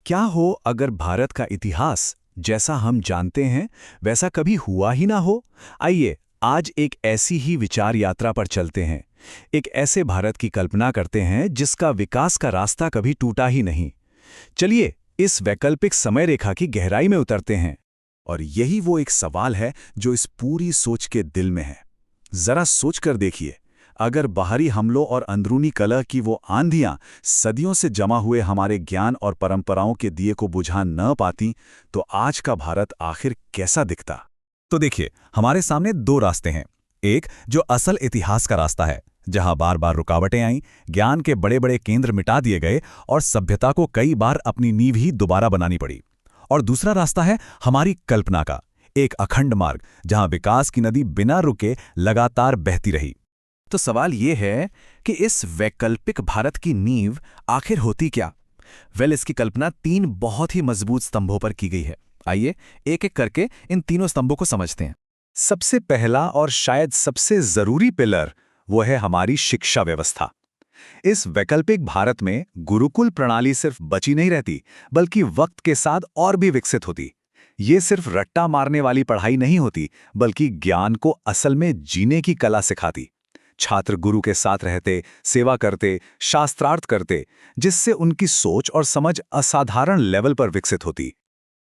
क्या हो अगर भारत का इतिहास जैसा हम जानते हैं वैसा कभी हुआ ही ना हो। आइए आज एक ऐसी ही विचार यात्रा पर चलते हैं। एक ऐसे भारत की कल्पना करते हैं जिसका विकास का रास्ता कभी टूटा ही नहीं। चलिए इस वैकल्पिक समय रेखा की गहराई में उतरते हैं। और यही वो एक सवाल है जो इस पूरी सोच के दिल में है। जरा सोचकर देखिए, अगर बाहरी हमलों और अंदरूनी कलह की वो आंधियां सदियों से जमा हुए हमारे ज्ञान और परंपराओं के दिए को बुझा न पाती, तो आज का भारत आखिर कैसा दिखता। तो देखिए, हमारे सामने दो रास्ते हैं। एक जो असल इतिहास का रास्ता है, जहां बार बार रुकावटें आईं, ज्ञान के बड़े बड़े केंद्र मिटा दिए गए और सभ्यता को कई बार अपनी नींव ही दोबारा बनानी पड़ी। और दूसरा रास्ता है हमारी कल्पना का, एक अखंड मार्ग जहां विकास की नदी बिना रुके लगातार बहती रही। तो सवाल यह है कि इस वैकल्पिक भारत की नींव आखिर होती क्या। इसकी कल्पना तीन बहुत ही मजबूत स्तंभों पर की गई है। आइए एक एक करके इन तीनों स्तंभों को समझते हैं। सबसे पहला और शायद सबसे जरूरी पिलर वो है हमारी शिक्षा व्यवस्था। इस वैकल्पिक भारत में गुरुकुल प्रणाली सिर्फ बची नहीं रहती, बल्कि वक्त के साथ और भी विकसित होती। ये सिर्फ रट्टा मारने वाली पढ़ाई नहीं होती, बल्कि ज्ञान को असल में जीने की कला सिखाती। छात्र गुरु के साथ रहते, सेवा करते, शास्त्रार्थ करते, जिससे उनकी सोच और समझ असाधारण लेवल पर विकसित होती।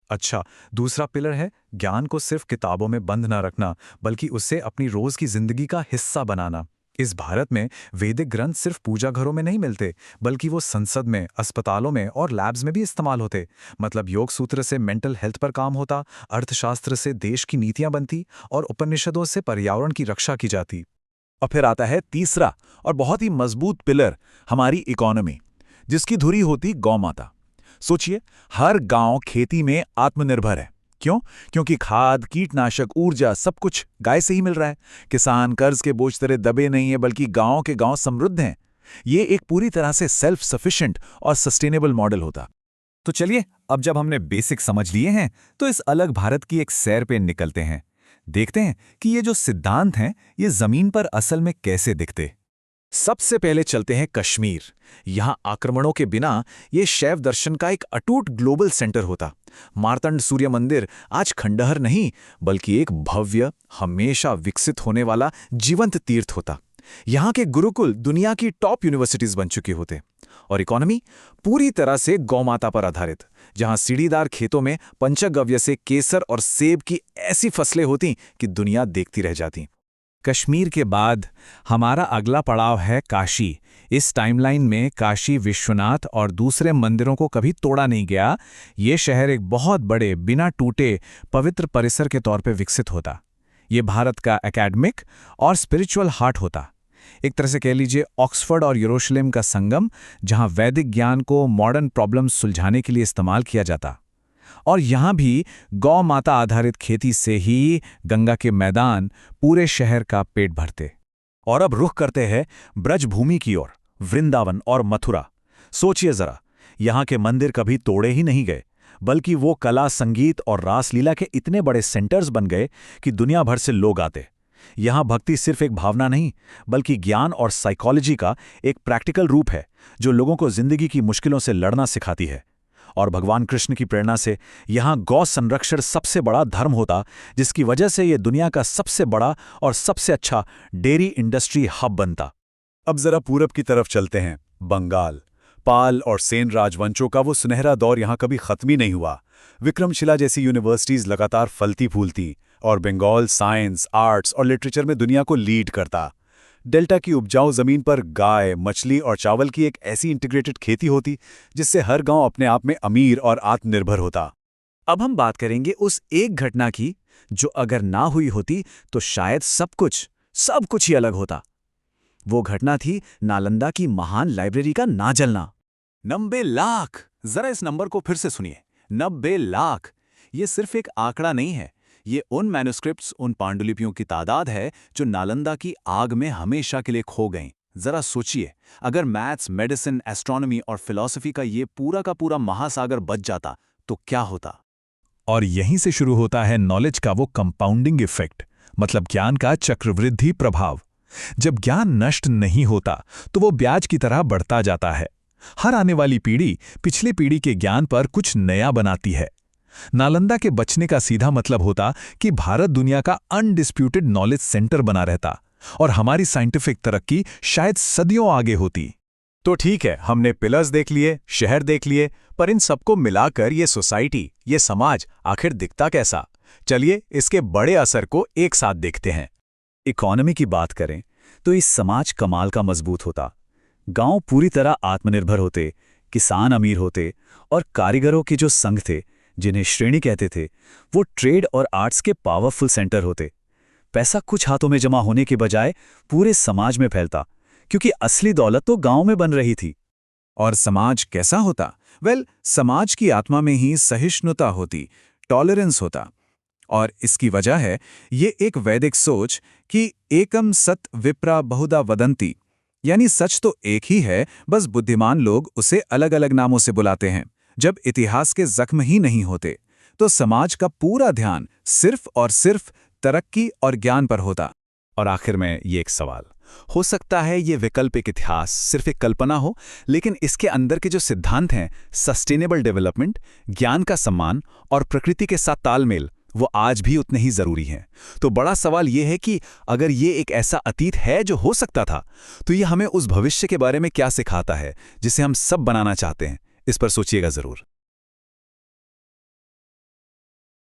अच्छा, दूसरा पिलर है ज्ञान को सिर्फ किताबों में बंद ना रखना, बल्कि उसे अपनी रोज की जिंदगी का हिस्सा बनाना। इस भारत में वैदिक ग्रंथ सिर्फ पूजा घरों में नहीं मिलते, बल्कि वो संसद में, अस्पतालों में और लैब्स में भी इस्तेमाल होते। मतलब योग सूत्र से मेंटल हेल्थ पर काम होता, अर्थशास्त्र से देश की नीतियां बनती और उपनिषदों से पर्यावरण की रक्षा की जाती। और फिर आता है तीसरा और बहुत ही मजबूत पिलर, हमारी इकोनॉमी, जिसकी धुरी होती गौ माता। सोचिए, हर गांव खेती में आत्मनिर्भर है। क्यों? क्योंकि खाद, कीटनाशक, ऊर्जा सब कुछ गाय से ही मिल रहा है। किसान कर्ज के बोझ तले दबे नहीं है, बल्कि गांव के गांव समृद्ध हैं। ये एक पूरी तरह से सेल्फ सफिशिएंट और सस्टेनेबल मॉडल होता। तो चलिए, अब जब हमने बेसिक समझ लिए हैं, तो इस अलग भारत की एक सैर पे निकलते हैं। देखते हैं कि ये जो सिद्धांत हैं, ये जमीन पर असल में कैसे दिखते। सबसे पहले चलते हैं कश्मीर। यहां आक्रमणों के बिना ये शैव दर्शन का एक अटूट ग्लोबल सेंटर होता। मार्तंड सूर्य मंदिर आज खंडहर नहीं, बल्कि एक भव्य, हमेशा विकसित होने वाला जीवंत तीर्थ होता। यहां के गुरुकुल दुनिया की टॉप यूनिवर्सिटीज बन चुके होते। और इकोनॉमी पूरी तरह से गौमाता पर आधारित, जहां सीढ़ीदार खेतों में पंचगव्य से केसर और सेब की ऐसी फसलें होती कि दुनिया देखती रह जाती। कश्मीर के बाद हमारा अगला पड़ाव है काशी। इस टाइमलाइन में काशी विश्वनाथ और दूसरे मंदिरों को कभी तोड़ा नहीं गया। ये शहर एक बहुत बड़े, बिना टूटे पवित्र परिसर के तौर पर विकसित होता। ये भारत का एकेडमिक और स्पिरिचुअल हार्ट होता। एक तरह से कह लीजिए ऑक्सफोर्ड और यरूशलेम का संगम, जहां वैदिक ज्ञान को मॉडर्न प्रॉब्लम्स सुलझाने के लिए इस्तेमाल किया जाता। और यहां भी गौ माता आधारित खेती से ही गंगा के मैदान पूरे शहर का पेट भरते। और अब रुख करते हैं ब्रजभूमि की ओर, वृंदावन और मथुरा। सोचिए जरा, यहां के मंदिर कभी तोड़े ही नहीं गए, बल्कि वो कला, संगीत और रासलीला के इतने बड़े सेंटर्स बन गए कि दुनिया भर से लोग आते। यहां भक्ति सिर्फ एक भावना नहीं, बल्कि ज्ञान और साइकोलॉजी का एक प्रैक्टिकल रूप है, जो लोगों को जिंदगी की मुश्किलों से लड़ना सिखाती है। और भगवान कृष्ण की प्रेरणा से यहां गौ संरक्षण सबसे बड़ा धर्म होता, जिसकी वजह से यह दुनिया का सबसे बड़ा और सबसे अच्छा डेयरी इंडस्ट्री हब बनता। अब जरा पूरब की तरफ चलते हैं। बंगाल, पाल और सेन राजवंशों का वो सुनहरा दौर यहां कभी खत्म ही नहीं हुआ। विक्रमशिला जैसी यूनिवर्सिटीज लगातार फलती फूलती, और बंगाल साइंस, आर्ट्स और लिटरेचर में दुनिया को लीड करता। डेल्टा की उपजाऊ जमीन पर गाय, मछली और चावल की एक ऐसी इंटीग्रेटेड खेती होती, जिससे हर गांव अपने आप में अमीर और आत्मनिर्भर होता। अब हम बात करेंगे उस एक घटना की, जो अगर ना हुई होती तो शायद सब कुछ ही अलग होता। वो घटना थी नालंदा की महान लाइब्रेरी का ना जलना। 90 लाख! जरा इस नंबर को फिर से सुनिए, 90 लाख! ये सिर्फ एक आंकड़ा नहीं है, ये उन मैन्युस्क्रिप्ट्स, उन पांडुलिपियों की तादाद है जो नालंदा की आग में हमेशा के लिए खो गईं। जरा सोचिए, अगर मैथ्स, मेडिसिन, एस्ट्रोनॉमी और फिलॉसफी का ये पूरा का पूरा महासागर बच जाता तो क्या होता। और यहीं से शुरू होता है नॉलेज का वो कंपाउंडिंग इफेक्ट, मतलब ज्ञान का चक्रवृद्धि प्रभाव। जब ज्ञान नष्ट नहीं होता तो वो ब्याज की तरह बढ़ता जाता है। हर आने वाली पीढ़ी पिछली पीढ़ी के ज्ञान पर कुछ नया बनाती है। नालंदा के बचने का सीधा मतलब होता कि भारत दुनिया का अनडिस्प्यूटेड नॉलेज सेंटर बना रहता और हमारी साइंटिफिक तरक्की शायद सदियों आगे होती। तो ठीक है, हमने पिलर्स देख लिए, शहर देख लिए, पर इन सबको मिलाकर ये सोसाइटी, ये समाज आखिर दिखता कैसा? चलिए इसके बड़े असर को एक साथ देखते हैं। इकोनॉमी की बात करें तो इस समाज कमाल का मजबूत होता। गांव पूरी तरह आत्मनिर्भर होते, किसान अमीर होते और कारीगरों के जो संघ थे, जिन्हें श्रेणी कहते थे, वो ट्रेड और आर्ट्स के पावरफुल सेंटर होते। पैसा कुछ हाथों में जमा होने के बजाय पूरे समाज में फैलता, क्योंकि असली दौलत तो गांव में बन रही थी। और समाज कैसा होता? समाज की आत्मा में ही सहिष्णुता होती, टॉलरेंस होता। और इसकी वजह है ये एक वैदिक सोच कि एकम सत विप्रा बहुधा वदंती, यानी सच तो एक ही है, बस बुद्धिमान लोग उसे अलग अलग नामों से बुलाते हैं। जब इतिहास के जख्म ही नहीं होते तो समाज का पूरा ध्यान सिर्फ और सिर्फ तरक्की और ज्ञान पर होता। और आखिर में ये एक सवाल, हो सकता है ये वैकल्पिक इतिहास सिर्फ एक कल्पना हो, लेकिन इसके अंदर के जो सिद्धांत हैं, सस्टेनेबल डेवलपमेंट, ज्ञान का सम्मान और प्रकृति के साथ तालमेल, वो आज भी उतने ही जरूरी हैं। तो बड़ा सवाल ये है कि अगर ये एक ऐसा अतीत है जो हो सकता था, तो ये हमें उस भविष्य के बारे में क्या सिखाता है जिसे हम सब बनाना चाहते हैं? इस पर सोचिएगा जरूर।